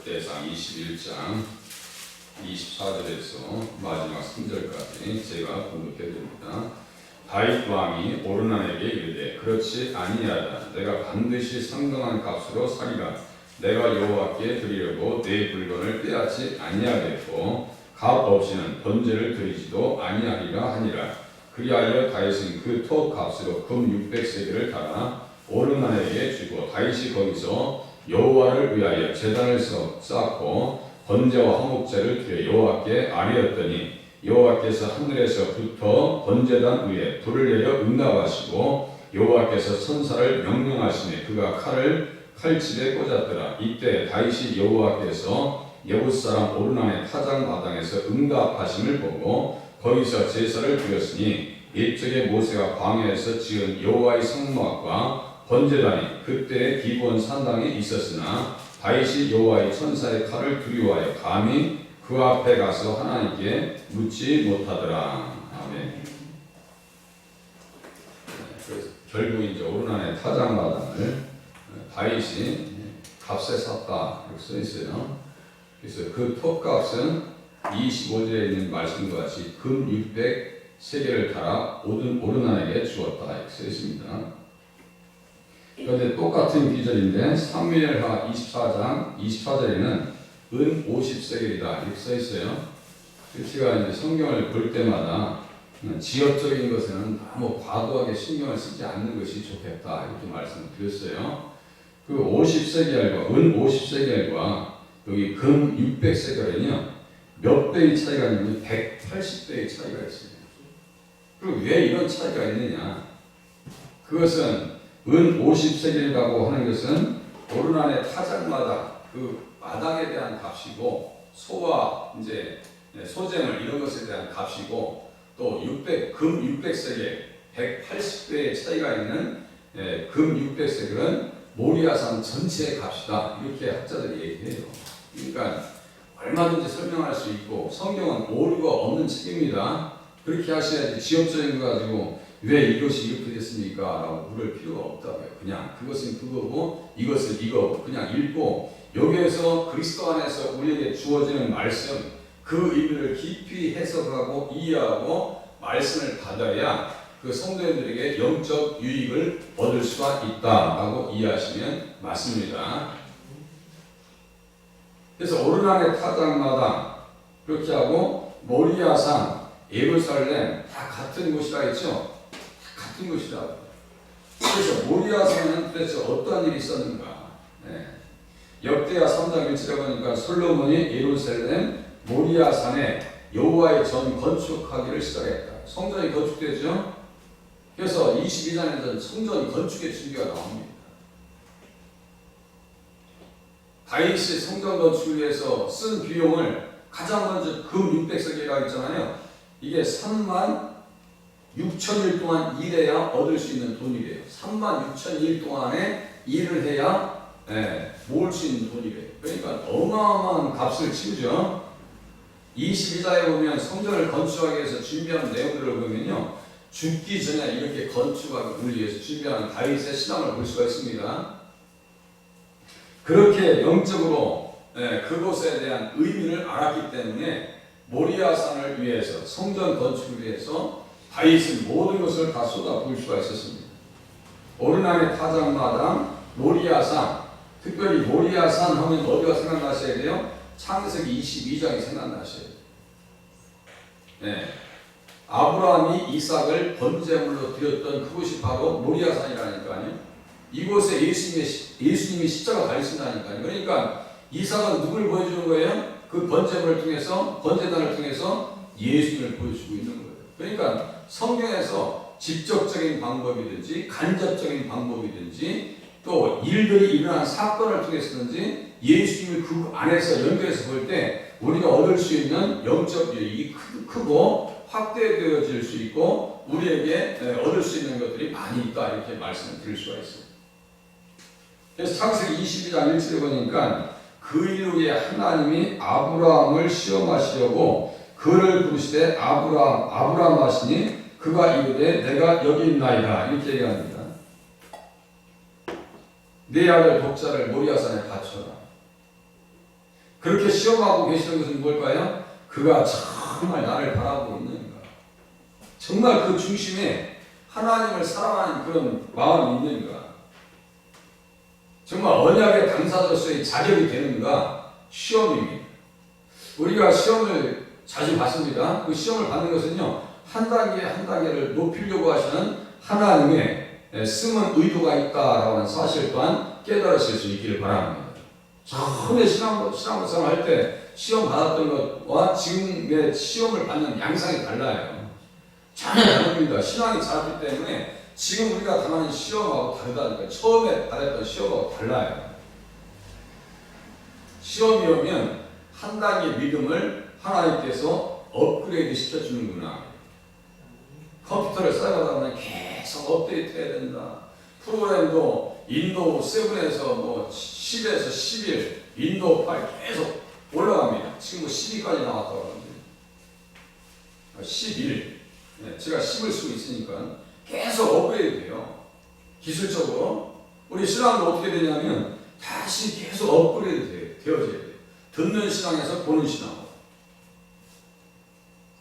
역대상 21장 24절에서 마지막 3절까지 제가 공독해 드립니다. 다윗 왕이 오르난에게 이르되 그렇지 아니하다. 내가 반드시 상당한 값으로 사리라. 내가 여호와께 드리려고 내 물건을 빼앗지 아니하겠고 값 없이는 번제를 드리지도 아니하리라 하니라. 그리하여 다윗은 그 토 값으로 금 600세겔을 달아 오르난에게 주고 다윗이 거기서 여호와를 위하여 제단을 쌓고 번제와 화목제를 드려 여호와께 아뢰었더니 여호와께서 하늘에서부터 번제단 위에 불을 내려 응답하시고 여호와께서 천사를 명령하시니 그가 칼을 칼집에 꽂았더라. 이때 다윗이 여호와께서 예붓 사람 오르난의 타작 마당에서 응답하심을 보고 거기서 제사를 드렸으니 이쪽에 모세가 광야에서 지은 여호와의 성막과 번제단이 그때 기브온 산당에 있었으나 다윗이 여호와의 천사의 칼을 두려워하여 감히 그 앞에 가서 하나님께 묻지 못하더라. 아멘. 그래서 결국 이제 오르난의 타작 마당을 다윗이 값에 샀다 이렇게 써 있어요. 그래서 그 톱값은 25절에 있는 말씀과 같이 금 600세겔을 달아 오르난에게 주었다 이렇게 써 있습니다. 그런데 똑같은 기절인데 사무엘하 24장 24절에는 은 50세겔이다 이렇게 써 있어요. 제가 이제 성경을 볼 때마다 지역적인 것에는 너무 과도하게 신경을 쓰지 않는 것이 좋겠다 이렇게 말씀을 드렸어요. 그 50세겔과 은 50세겔과 여기 금 600세겔은요 몇 배의 차이가 있는지 180배의 차이가 있어요. 그리고 왜 이런 차이가 있느냐? 그것은 은 50세겔이라고 하는 것은 오르난의 타작마다 그 마당에 대한 값이고 소와 이제 소재물 이런 것에 대한 값이고 또 금 600세겔 180배의 차이가 있는 금 600세겔은 모리아산 전체의 값이다 이렇게 학자들이 얘기해요. 그러니까 얼마든지 설명할 수 있고 성경은 오류가 없는 책입니다. 그렇게 하셔야지 지역적인 거 가지고 왜 이것이 이렇게 됐습니까? 라고 물을 필요가 없다고요. 그냥 그것은 그거고 이것은 이거고 그냥 읽고 여기에서 그리스도 안에서 우리에게 주어지는 말씀 그 의미를 깊이 해석하고 이해하고 말씀을 받아야 그 성도님들에게 영적 유익을 얻을 수가 있다라고 이해하시면 맞습니다. 그래서 오르난의 타작마당 그렇게 하고 모리아산, 예루살렘 다 같은 곳이라 했죠. 다 같은 곳이라. 그래서 모리아산은 도대체 어떠한 일이 있었는가? 역대하 3장 1절에 보니까 솔로몬이 예루살렘 모리아산에 여호와의 전 건축하기를 시작했다. 성전이 건축되죠. 그래서 22장에는 성전 건축의 준비가 나옵니다. 다윗이 성전 건축을 위해서 쓴 비용을 가장 먼저 금 600세겔이라고 했잖아요. 이게 3만 6천일 동안 일해야 얻을 수 있는 돈이래요. 3만 6천일 동안에 일을 해야 모을 수 있는 돈이래요. 그러니까 어마어마한 값을 치르죠. 22장에 보면 성전을 건축하기 위해서 준비하는 내용들을 보면요. 죽기 전에 이렇게 건축하기 위해서 준비하는 다윗의 신앙을 볼 수가 있습니다. 그렇게 영적으로 그곳에 대한 의미를 알았기 때문에 모리아산을 위해서 성전 건축을 위해서 다윗은 모든 것을 다 쏟아부을 수가 있었습니다. 오르난의 타작마당 모리아산 특별히 모리아산 하면 어디가 생각나셔야 돼요? 창세기 22장이 생각나셔야 돼요. 아브라함이 이삭을 번제물로 드렸던 그곳이 바로 모리아산이라니까요. 이곳에 예수님이 십자가 달리신다니까요. 그러니까 이삭은 누굴 보여주는 거예요? 그 번제물을 통해서 번제단을 통해서 예수님을 보여주고 있는 거예요. 그러니까 성경에서 직접적인 방법이든지 간접적인 방법이든지 또 일들이 일어난 사건을 통해서든지 예수님을 그 안에서 연결해서 볼 때 우리가 얻을 수 있는 영적 유익이 크고 확대되어질 수 있고 우리에게 얻을 수 있는 것들이 많이 있다 이렇게 말씀을 드릴 수가 있어요. 그래서 창세기 22장 1절에 보니까 그 이루 위에 하나님이 아브라함을 시험하시려고 그를 부르시되 아브라함 하시니 그가 이르되 내가 여기 있나이다 이렇게 얘기합니다. 내 아들 독자를 모리아산에 바쳐라. 그렇게 시험하고 계시는 것은 뭘까요? 그가 정말 나를 바라보고 있는가. 정말 그 중심에 하나님을 사랑하는 그런 마음이 있는가. 정말 언약의 당사자로서의 자격이 되는가. 시험입니다. 우리가 시험을 자주 받습니다. 그 시험을 받는 것은요, 한 단계 한 단계를 높이려고 하시는 하나님의 숨은 의도가 있다라고 하는 사실 또한 깨달으실 수 있기를 바랍니다. 처음에 신앙생활 할 때 시험 받았던 것과 지금의 시험을 받는 양상이 달라요. 전혀 다릅니다. 신앙이 자랐기 때문에 지금 우리가 당하는 시험하고 다르다니까. 처음에 받았던 시험하고 달라요. 시험이 오면 한 단계 믿음을 하나님께서 업그레이드 시켜주는구나. 컴퓨터를 사용하다 보면 계속 업데이트 해야 된다. 프로그램도 윈도우 7에서 뭐 10에서 11, 윈도우 8 계속 올라갑니다. 지금 뭐 12까지 나왔다고 하는데 11, 제가 10을 쓰고 있으니까 계속 업그레이드 돼요. 기술적으로 우리 신앙도 어떻게 되냐면 다시 계속 업그레이드 되어져야 돼요. 듣는 신앙에서 보는 신앙.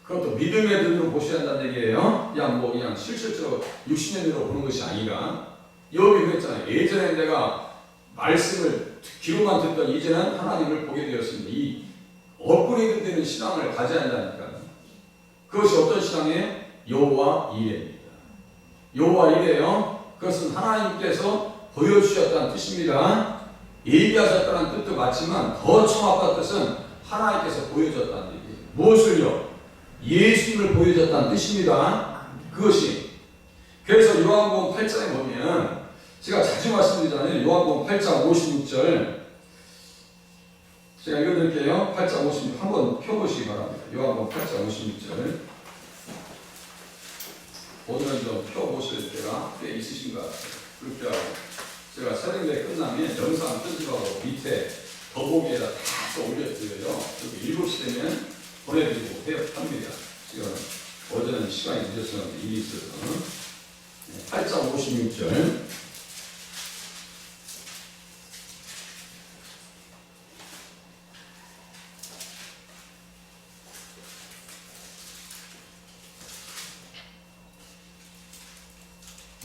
그것도 믿음의 눈으로 보셔야 한다는 얘기예요. 그냥 실질적으로 60년으로 보는 것이 아니라, 여기 그랬잖아요. 예전에 내가 말씀을 귀로만 듣던 이제는 하나님을 보게 되었습니다. 이 업그레이드 되는 신앙을 가져야 한다니까. 그것이 어떤 신앙이에요? 여호와 이레입니다. 여호와 이레요. 그것은 하나님께서 보여주셨다는 뜻입니다. 얘기하셨다는 뜻도 맞지만 더 정확한 뜻은 하나님께서 보여줬다는 얘기예요. 무엇을요? 예수님을 보여줬다는 뜻입니다. 그것이. 그래서 요한복음 8장에 보면 제가 자주 말씀드리잖아요. 요한복음 8장 56절 제가 읽어드릴게요. 8장 56 한번 펴보시기 바랍니다. 요한복음 8장 56절 오늘은 좀 펴보실 때가 꽤 있으신 것 같아요. 그렇게 하고 제가 새벽에 끝나면 영상 편집하고 밑에 더보기에다 다 올려드려요. 여기 7시 되면 보내드리고 합니다. 지금 어제는 시간이 늦었었는데 일이 있어서 8장 56절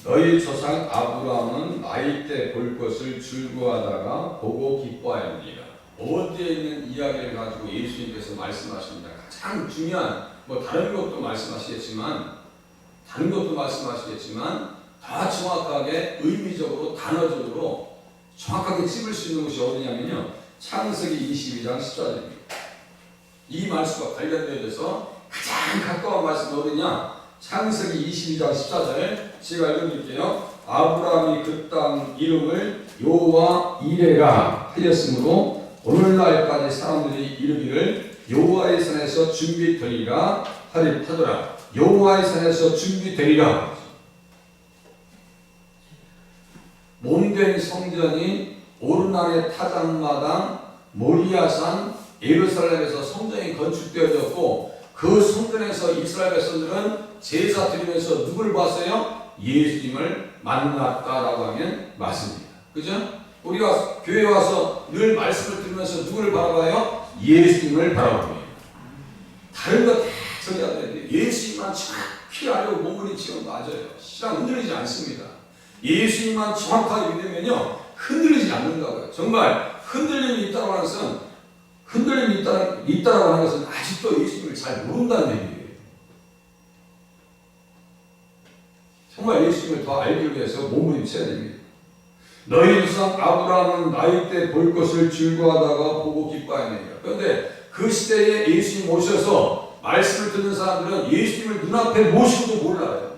너희 조상 아브라함은 나이 때 볼 것을 즐거워하다가 보고 기뻐하였느니라. 어디에 있는 이야기를 가지고 예수님께서 말씀하십니다. 가장 중요한 다른 것도 말씀하시겠지만 다 정확하게 의미적으로 단어적으로 정확하게 찝을 수 있는 것이 어디냐면요. 창세기 22장 14절입니다. 이 말씀과 관련되어서 가장 가까운 말씀이 어디냐? 창세기 22장 14절 제가 읽어드릴게요. 아브라함이 그 땅 이름을 여호와 이레라 하였으므로 오늘날까지 사람들이 이르기를 여호와의 산에서 준비되리라 하더라. 여호와의 산에서 준비되리라. 몸된 성전이 오르날의 타작마당 모리아산 예루살렘에서 성전이 건축되어졌고 그 성전에서 이스라엘 백성들은 제사 드리면서 누구를 봤어요? 예수님을 만났다라고 하면 맞습니다. 그죠? 우리가 교회 와서 늘 말씀을 들으면서 누구를 바라봐요? 예수님을 바라봅니다. 다른 거 다 저기 안 돼요. 예수님만 정확히 알고 몸부림치면 맞아요. 신앙 흔들리지 않습니다. 예수님만 정확하게 믿으면요 흔들리지 않는다고요. 정말 흔들림이 있다고 하는 것은 있다라고 하는 것은 아직도 예수님을 잘 모른다는 얘기예요. 정말 예수님을 더 알기 위해서 몸부림쳐야 됩니다. 너희 조상 아브라함은 나이 때 볼 것을 즐거워하다가 보고 기뻐하느니라. 그런데 그 시대에 예수님 오셔서 말씀을 듣는 사람들은 예수님을 눈앞에 모시고도 몰라요.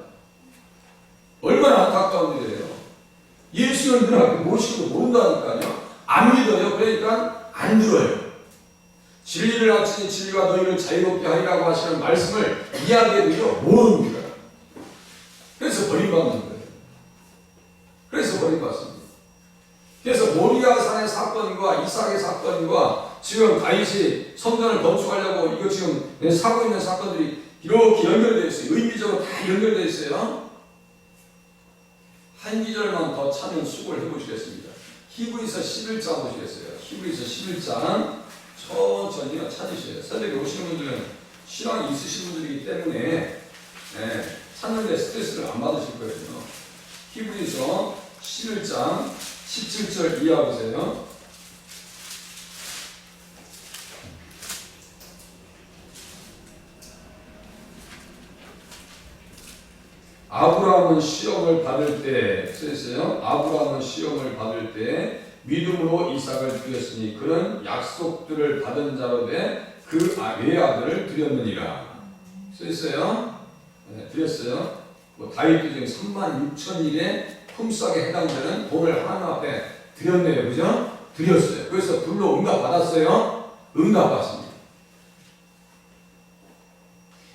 얼마나 안타까운 일이에요. 예수님을 눈앞에 모시고도 모른다니까요. 안 믿어요. 그러니까 안 들어요. 진리를 알지니 진리가 너희를 자유롭게 하리라고 하시는 말씀을 이야기해도요 모릅니다. 그래서 버림받는 거예요. 그래서 버림받습니다. 그래서 모리아산의 사건과 이삭의 사건과 지금 다윗이 성전을 건축하려고 이거 지금 사고 있는 사건들이 이렇게 연결되어 있어요. 의미적으로 다 연결되어 있어요. 한 기절만 더 찾는 수고를 해보시겠습니다. 히브리서 11장 보시겠어요. 히브리서 11장 천천히 찾으셔야 돼요. 새벽에 오시는 분들은 신앙이 있으신 분들이기 때문에 찾는데 스트레스를 안 받으실 거예요. 히브리서 11장 17절 이하 보세요. 아브라함은 시험을 받을 때 써있어요. 아브라함은 시험을 받을 때 믿음으로 이삭을 드렸으니 그는 약속들을 받은 자로 돼 그 외아들을 드렸느니라. 써있어요. 드렸어요. 다윗도 지금 36,000일의 품삯에 해당되는 돈을 하나님 앞에 드렸네요. 그죠? 드렸어요. 그래서 불로 응답 받았어요. 응답 받습니다.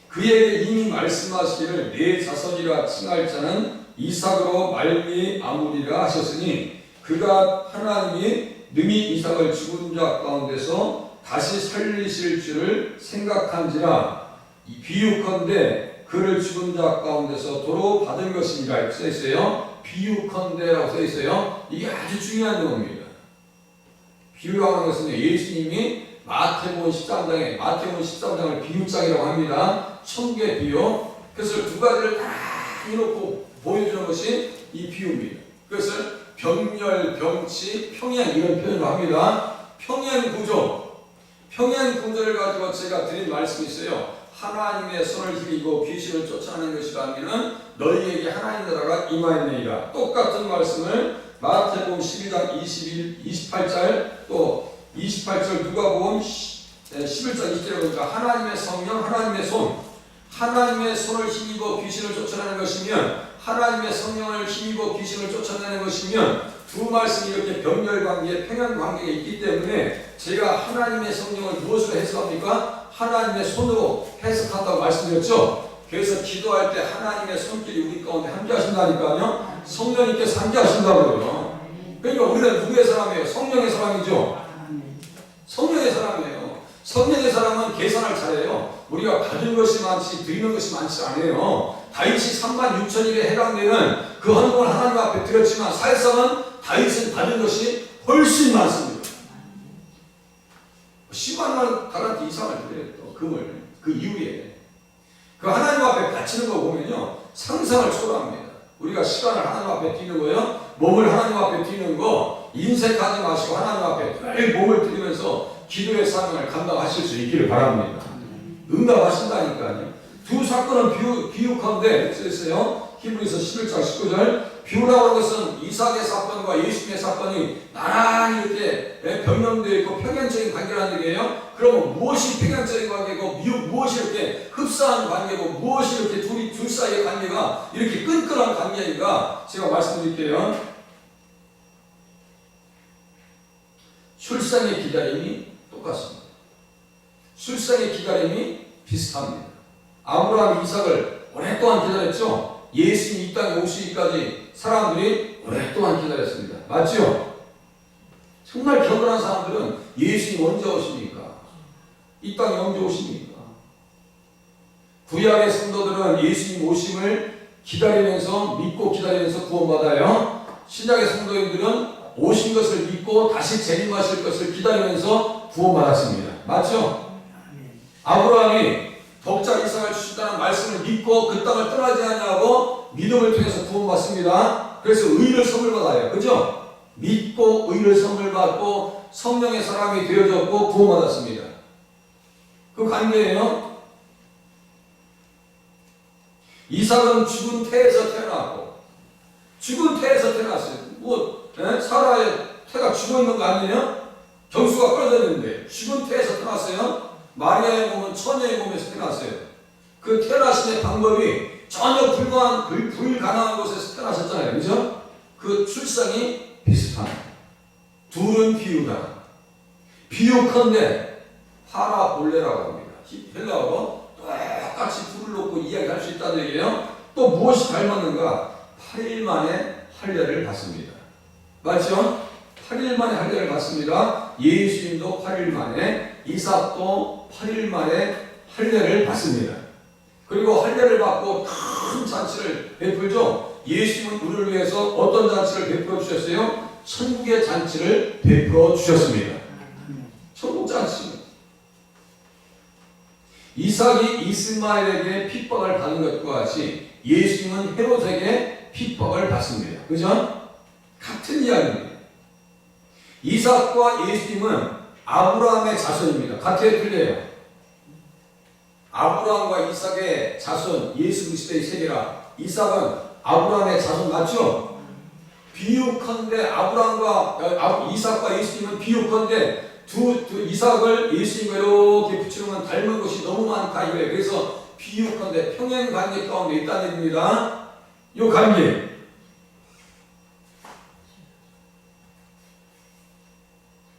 그에게 이미 말씀하시기를 내 자손이라 칭할 자는 이삭으로 말미암으리라 하셨으니 그가 하나님이 능히 이삭을 죽은 자 가운데서 다시 살리실 줄을 생각한지라 비유컨대 그를 죽은 자 가운데서 도로 받은 것이니라 이렇게 써있어요. 비유컨대라고 써있어요. 이게 아주 중요한 내용입니다. 비유라고 하는 것은 예수님이 마태복음 13장을 비유장이라고 합니다. 천국의 비유. 그래서 두 가지를 다 해놓고 보여주는 것이 이 비유입니다. 그것을 병렬, 병치, 평양 이런 표현을 합니다. 평양 구조를 가지고 제가 드린 말씀이 있어요. 하나님의 손을 힘입고 귀신을 쫓아내는 것이라면 너희에게 하나님 나라가 임하였느니라. 똑같은 말씀을 마태복음 12장 28절 또 28절 누가복음 11장 20절에 보니까 하나님의 성령, 하나님의 손을 힘입어 귀신을 쫓아내는 것이면 하나님의 성령을 힘입어 귀신을 쫓아내는 것이면 두 말씀이 이렇게 병렬관계, 평양관계가 있기 때문에 제가 하나님의 성령을 무엇으로 해석합니까? 하나님의 손으로 해석한다고 말씀드렸죠. 그래서 기도할 때 하나님의 손길이 우리 가운데 함께 하신다니까요. 성령님께서 함께 하신다고요. 그러니까 우리는 누구의 사람이에요? 성령의 사람이죠. 성령의 사람이에요. 성령의 사람은 계산을 잘해요. 우리가 받은 것이 많지 드리는 것이 많지 않아요. 다윗이 36,000일에 해당되는 그 헌금을 하나님 앞에 드렸지만 사실상은 다윗은 받은 것이 훨씬 많습니다. 10만 달란트 이상을 드렸죠. 금을 그 이후에 그 하나님 앞에 바치는 거 보면요 상상을 초월합니다. 우리가 시간을 하나님 앞에 드리는 거예요. 몸을 하나님 앞에 드리는 거 인색하지 마시고 하나님 앞에 늘 몸을 드리면서 기도의 사명을 감당하실 수 있기를 바랍니다. 응답하신다니까요. 두 사건은 비유컨대 쓰였어요. 히브리서 11장 19절 비유라고 하는 것은 이삭의 사건과 예수님의 사건이 나란히 이렇게 병렬되어 있고 평행적인 관계라는 얘기예요. 그러면 무엇이 평행적인 관계고 무엇이 이렇게 흡사한 관계고 무엇이 이렇게 둘 사이의 관계가 이렇게 끈끈한 관계인가 제가 말씀드릴게요. 출생의 기다림이 똑같습니다. 출생의 기다림이 비슷합니다. 아브라함 이삭을 오랫동안 기다렸죠. 예수님이 이 땅에 오시기까지 사람들이 오랫동안 기다렸습니다. 맞죠? 정말 경건한 사람들은 예수님 언제 오십니까? 이 땅에 언제 오십니까? 구약의 성도들은 예수님 오심을 기다리면서 믿고 기다리면서 구원받아요. 신약의 성도인들은 오신 것을 믿고 다시 재림하실 것을 기다리면서 구원받았습니다. 맞죠? 아브라함이 독자 이삭을 주신다는 말씀을 믿고 그 땅을 떠나지 않냐고 믿음을 통해서 구원받습니다. 그래서 의를 선물 받아요. 그죠? 믿고 의를 선물 받고 성령의 사람이 되어졌고 구원받았습니다. 그 관계예요. 이삭은 죽은 태에서 태어났고 죽은 태에서 태어났어요. 사라의 태가 죽어 있는 거 아니에요? 정수가 끊어졌는데 죽은 태에서 태어났어요. 마리아의 몸은 처녀의 몸에서 태어났어요. 그 태어나심의 방법이 전혀 불가능한 곳에서 태어나셨잖아요. 그죠? 그 출생이 비슷한. 둘은 비유다. 비유컨대 파라볼레라고 합니다. 헬라어로 똑같이 둘을 놓고 이야기할 수 있다는 얘기예요. 또 무엇이 닮았는가? 8일 만에 할례를 받습니다. 맞죠? 8일 만에 할례를 받습니다. 예수님도 8일 만에, 이삭도 8일 만에 할례를 받습니다. 그리고 할례를 받고 큰 잔치를 베풀죠. 예수님은 우리를 위해서 어떤 잔치를 베풀어 주셨어요? 천국의 잔치를 베풀어 주셨습니다. 천국자 않습니다. 이삭이 이스마엘에게 핍박을 받은 것과 같이 예수님은 헤롯에게 핍박을 받습니다. 그죠? 같은 이야기입니다. 이삭과 예수님은 아브라함의 자손입니다. 같아요, 틀려요? 아브라함과 이삭의 자손, 예수 그리스도의 세계라. 이삭은 아브라함의 자손 맞죠? 비유컨대 이삭과 예수님은 비유컨대 이삭을 예수님과 이렇게 붙이면 닮은 것이 너무 많다 이거예요. 그래서 비유컨대 평행 관계 가운데 있다는 얘기입니다. 이 관계.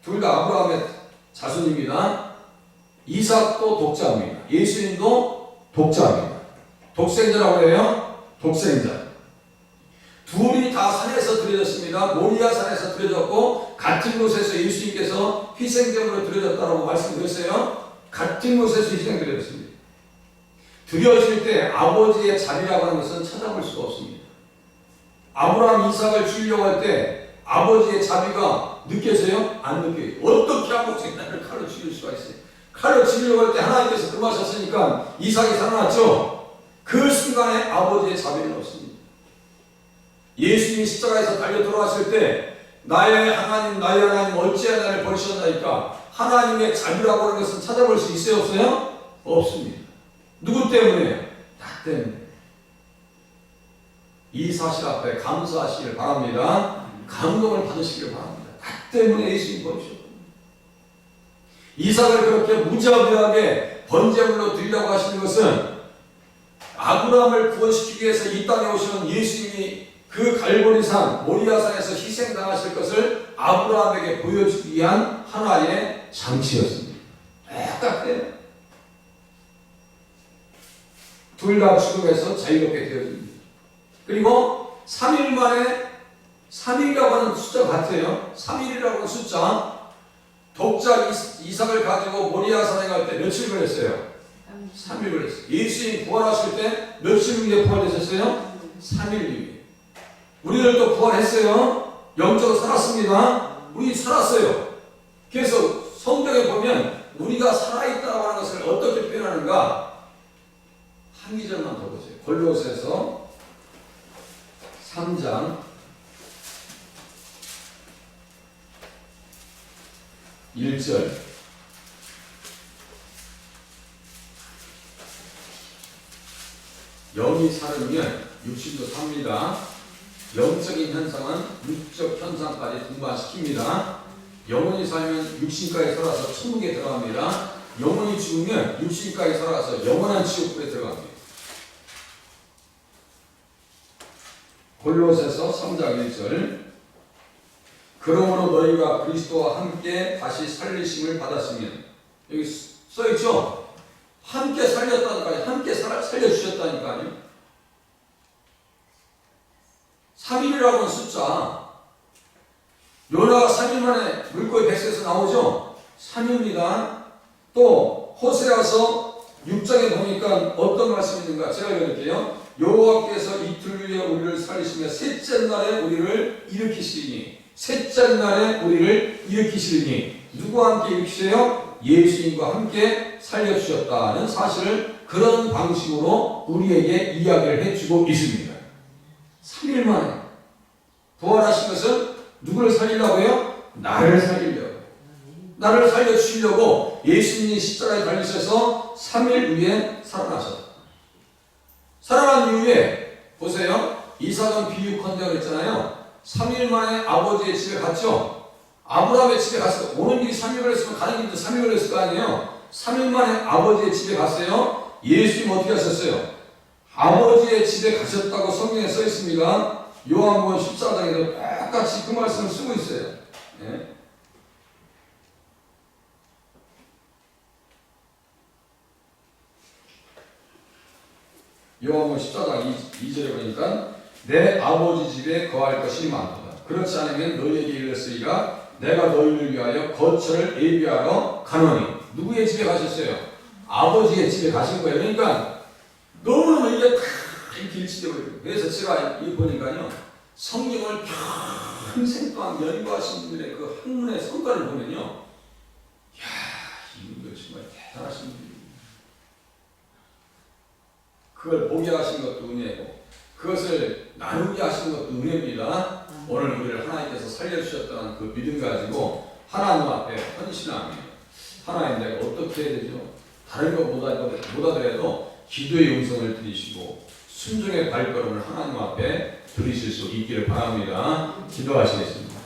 둘 다 아브라함의 자손입니다. 이삭도 독자입니다. 예수님도 독자입니다. 독생자라고 해요. 독생자. 둘이 다 산에서 드려졌습니다. 모리아 산에서 드려졌고 같은 곳에서 예수님께서 희생제물로 드려졌다고 말씀드렸어요. 같은 곳에서 희생드려졌습니다. 드려질 때 아버지의 자비라고 하는 것은 찾아볼 수가 없습니다. 아브라함 이삭을 주려고 할 때 아버지의 자비가 느껴져요? 안 느껴요. 어떻게 아버지가 나를 칼로 죽일 수가 있어요? 칼로 죽이려고 할 때 하나님께서 금하셨으니까 이삭이 살아났죠. 그 순간에 아버지의 자비는 없습니다. 예수님이 십자가에서 달려 돌아왔을 때 나의 하나님 어찌하여 나를 버리셨나이까 하나님의 자비라고 하는 것은 찾아볼 수 있어요? 없어요? 없습니다. 누구 때문에요? 나 때문에. 이 사실 앞에 감사하시길 바랍니다. 감동을 받으시길 바랍니다. 나 때문에 예수님 버리셨고 이삭을 그렇게 무자비하게 번제물로 드리려고 하시는 것은 아브라함을 구원시키기 위해서 이 땅에 오시는 예수님이 그 갈보리산 모리아산에서 희생당하실 것을 아브라함에게 보여주기 위한 하나의 장치였습니다. 똑같아요. 둘 다 죽음에서 자유롭게 되어집니다. 그리고 3일 만에 3일이라고 하는 숫자 같아요. 3일이라고 하는 숫자. 독자 이삭을 가지고 모리아산에 갈 때 며칠 걸렸어요? 3일 걸렸어요. 예수님 부활하실 때 며칠 후에 부활하셨어요? 3일 후에. 우리들도 부활했어요. 영적으로 살았습니다. 우리 살았어요. 그래서 성경에 보면 우리가 살아있다고 하는 것을 어떻게 표현하는가? 한 기절만 더 보세요. 골로새서 3장 1절. 영이 살으면 육신도 삽니다. 영적인 현상은 육적 현상까지 동반시킵니다. 영혼이 살면 육신까지 살아서 천국에 들어갑니다. 영혼이 죽으면 육신까지 살아서 영원한 지옥불에 들어갑니다. 골로새서 3장 1절. 그러므로 너희가 그리스도와 함께 다시 살리심을 받았으면, 여기 써있죠? 함께 살렸다니까요. 함께 살려주셨다니까요. 3일이라고 하는 숫자. 요나가 3일 만에 물고기 뱃속에서 나오죠? 3일입니다. 또 호세아서 6장에 보니까 어떤 말씀이 있는가? 제가 읽어드릴게요. 여호와께서 이틀 후에 우리를 살리시며 셋째 날에 우리를 일으키시리니, 셋째 날에 우리를 일으키시리니, 누구와 함께 일으키세요? 예수님과 함께 살려주셨다는 사실을 그런 방식으로 우리에게 이야기를 해주고 있습니다. 3일 만에 부활하신 것은 누구를 살리려고요? 나를 살리려고. 나를 살려주시려고 예수님이 십자가에 달리셔서 3일 후에 살아나셨다. 살아난 이후에 보세요. 이삭은 비유컨대 그랬잖아요. 3일 만에 아버지의 집에 갔죠. 아브라함의 집에 갔어요. 오는 길이 3일 걸렸으면 가는 길도 3일 걸렸을 거 아니에요. 3일 만에 아버지의 집에 갔어요. 예수님 어떻게 하셨어요? 아버지의 집에 가셨다고 성경에 써 있습니다. 요한복음 14장에도 똑같이 그 말씀을 쓰고 있어요. 네. 요한복음 14장 2절에 보니까 내 아버지 집에 거할 것이 많도다. 그렇지 않으면 너희에게 이르렀으리라. 내가 너희를 위하여 거처를 예비하러 가노니. 누구의 집에 가셨어요? 아버지의 집에 가신 거예요. 그러니까 너무너무 이게 다 이렇게 일치되고 있어요. 그래서 제가 이 보니까요, 성경을 평생 동안 연구하신 분들의 그 학문의 성과를 보면요, 야, 분들 정말 대단하신 분입니다. 그걸 보게 하신 것도 은혜고 그것을 나누게 하신 것도 은혜입니다. 오늘 우리를 하나님께서 살려주셨다는 그 믿음 가지고 하나님 앞에 헌신하며 하나님 내가 어떻게 해야 되죠? 다른 것 못하더라도 기도의 음성을 들으시고 순종의 발걸음을 하나님 앞에 들으실 수 있기를 바랍니다. 기도하시겠습니다.